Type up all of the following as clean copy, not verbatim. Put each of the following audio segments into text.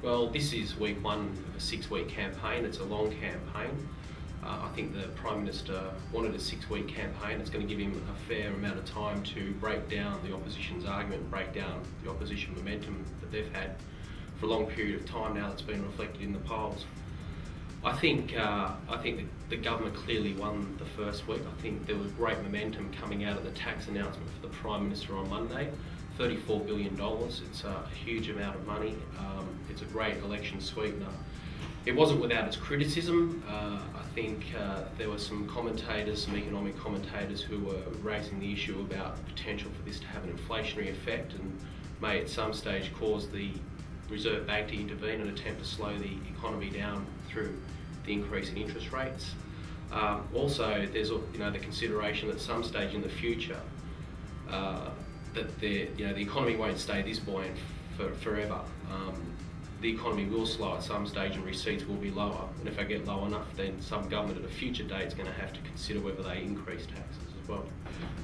Well, this is week one of a 6-week campaign. It's a long campaign. I think the Prime Minister wanted a 6-week campaign. It's going to give him a fair amount of time to break down the opposition's argument, break down the opposition momentum that they've had for a long period of time now that's been reflected in the polls. I think the government clearly won the first week. I think there was great momentum coming out of the tax announcement for the Prime Minister on Monday. $34 billion, it's a huge amount of money. It's a great election sweetener. It wasn't without its criticism. I think there were some commentators, some economic commentators who were raising the issue about the potential for this to have an inflationary effect and may at some stage cause the Reserve Bank to intervene and attempt to slow the economy down through the increase in interest rates. Also, there's the consideration that at some stage in the future that the economy won't stay this buoyant forever. The economy will slow at some stage and receipts will be lower, and if they get low enough, then some government at a future date is going to have to consider whether they increase taxes as well.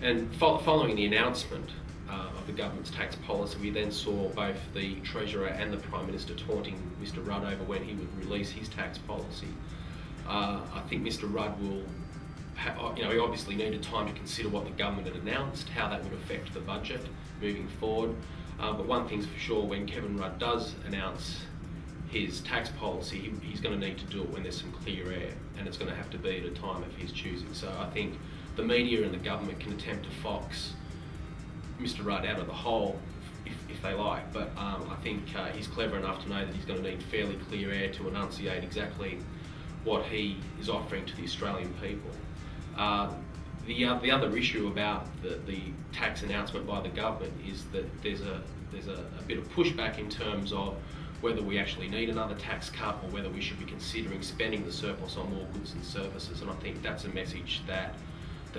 And following the announcement of the government's tax policy, we then saw both the Treasurer and the Prime Minister taunting Mr Rudd over when he would release his tax policy. I think Mr Rudd will, he obviously needed time to consider what the government had announced, how that would affect the budget moving forward. But one thing's for sure, when Kevin Rudd does announce his tax policy, he's going to need to do it when there's some clear air, and it's going to have to be at a time of his choosing. So I think the media and the government can attempt to fox Mr Rudd out of the hole if they like, but I think he's clever enough to know that he's going to need fairly clear air to enunciate exactly what he is offering to the Australian people. The other issue about the tax announcement by the government is that there's a bit of pushback in terms of whether we actually need another tax cut or whether we should be considering spending the surplus on more goods and services, and I think that's a message that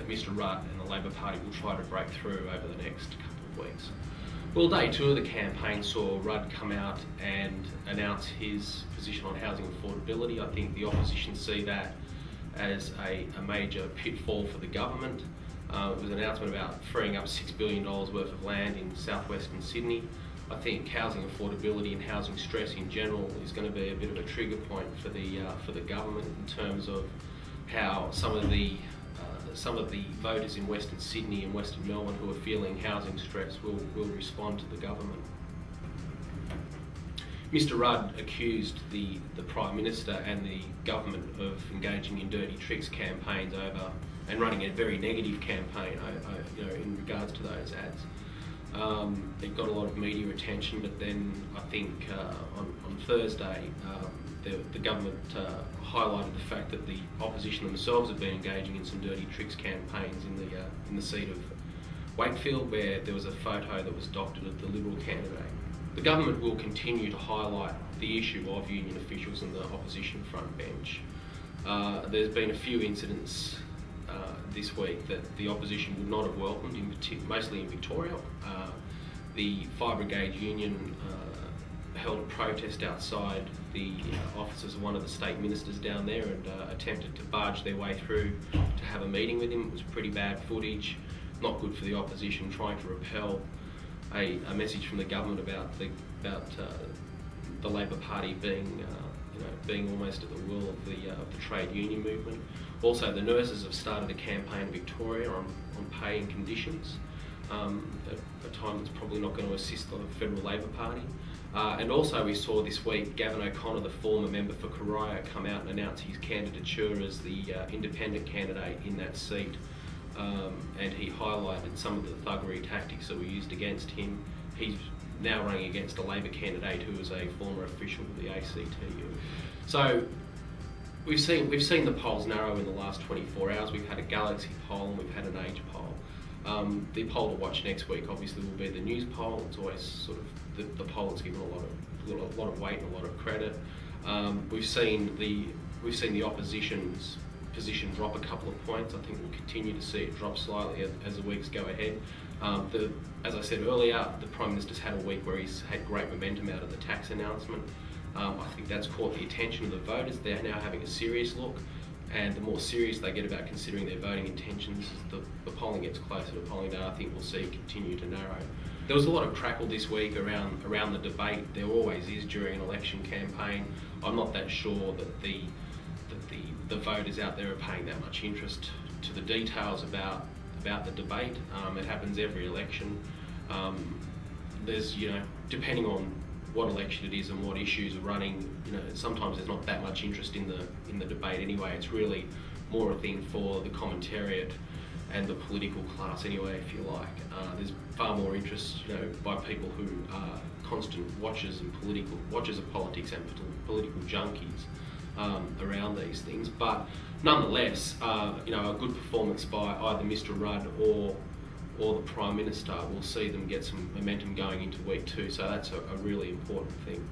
Mr Rudd and the Labor Party will try to break through over the next couple of weeks. Well, day two of the campaign saw Rudd come out and announce his position on housing affordability. I think the opposition see that as a major pitfall for the government. It was an announcement about freeing up $6 billion worth of land in southwestern Sydney. I think housing affordability and housing stress in general is going to be a bit of a trigger point for the government in terms of how some of the voters in Western Sydney and Western Melbourne who are feeling housing stress will respond to the government. Mr Rudd accused the Prime Minister and the government of engaging in dirty tricks campaigns over and running a very negative campaign in regards to those ads. It got a lot of media attention, but then I think on Thursday the government highlighted the fact that the opposition themselves have been engaging in some dirty tricks campaigns in the seat of Wakefield, where there was a photo that was doctored of the Liberal candidate. The government will continue to highlight the issue of union officials in the opposition front bench. There's been a few incidents this week that the opposition would not have welcomed, mostly in Victoria. The Fire Brigade Union held a protest outside the offices of one of the state ministers down there and attempted to barge their way through to have a meeting with him. It was pretty bad footage, not good for the opposition, trying to repel a message from the government about the Labor Party being almost at the will of the trade union movement. Also, the nurses have started a campaign in Victoria on pay and conditions, a time that's probably not going to assist the Federal Labor Party. And also we saw this week Gavin O'Connor, the former member for Corio, come out and announce his candidature as the independent candidate in that seat. And he highlighted some of the thuggery tactics that were used against him. He's now running against a Labor candidate who was a former official of the ACTU. So we've seen the polls narrow in the last 24 hours. We've had a Galaxy poll and we've had an Age poll. The poll to watch next week obviously will be the News poll. It's always sort of the poll that's given a lot of weight and a lot of credit. We've seen the opposition's position drop a couple of points. I think we'll continue to see it drop slightly as the weeks go ahead. As I said earlier, the Prime Minister's had a week where he's had great momentum out of the tax announcement. I think that's caught the attention of the voters. They're now having a serious look, and the more serious they get about considering their voting intentions, as the polling gets closer to polling day, I think we'll see it continue to narrow. There was a lot of crackle this week around the debate. There always is during an election campaign. I'm not that sure that the voters out there are paying that much interest to the details about the debate. It happens every election. There's, depending on what election it is and what issues are running, sometimes there's not that much interest in the debate anyway. It's really more a thing for the commentariat and the political class anyway, if you like. There's far more interest, by people who are constant watchers of politics and political junkies around these things. But nonetheless, a good performance by either Mr. Rudd or the Prime Minister will see them get some momentum going into week 2. So that's a really important thing.